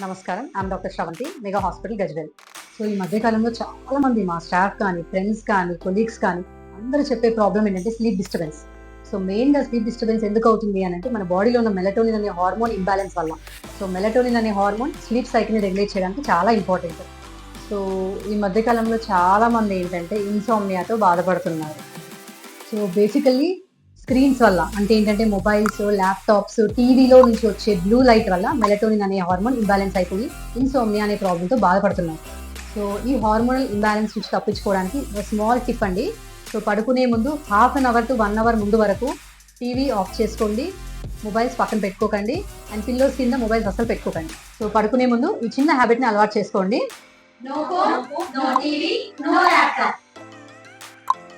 నమస్కారం. I'm doctor Sravanthi, mega hospital Gajwel. So ఈ మధ్య కాలంలో చాలా మంది మా స్టాఫ్ కానీ, ఫ్రెండ్స్ కానీ, కొలీగ్స్ కానీ అందరూ చెప్పే ప్రాబ్లమ్ ఏంటంటే స్లీప్ డిస్టర్బెన్స్. సో మెయిన్‌గా స్లీప్ డిస్టర్బెన్స్ ఎందుకు అవుతుంది అనంటే మన బాడీలో ఉన్న మెలటోనిన్ అనే హార్మోన్ ఇంబాలెన్స్ వల్ల. సో మెలటోనిన్ అనే హార్మోన్ స్లీప్ సైకిల్‌ని రెగ్యులేట్ చేయడానికి చాలా ఇంపార్టెంట్. సో ఈ మధ్య కాలంలో చాలా మంది ఏంటంటే ఇన్సోమ్నియాతో బాధపడుతున్నారు. సో బేసికల్లీ స్క్రీన్స్ వల్ల అంటే ఏంటంటే మొబైల్స్, ల్యాప్టాప్స్, టీవీలో నుంచి వచ్చే బ్లూ లైట్ వల్ల మెలటోనిన్ అనే హార్మోన్ ఇంబాలెన్స్ అయిపోయి ఇన్సోమ్నియా అనే ప్రాబ్లంతో బాధపడుతున్నారు. సో ఈ హార్మోనల్ ఇంబాలెన్స్ నుంచి తప్పించుకోవడానికి ఒక స్మాల్ టిప్ అండి. సో పడుకునే ముందు half an hour to 1 hour ముందు వరకు టీవీ ఆఫ్ చేసుకోండి, మొబైల్స్ పక్కన పెట్టుకోకండి అండ్ పిల్లోస్ కింద మొబైల్స్ అసలు పెట్టుకోకండి. సో పడుకునే ముందు ఈ చిన్న హ్యాబిట్ని అలవాటు చేసుకోండి. No phone, no TV, no laptop.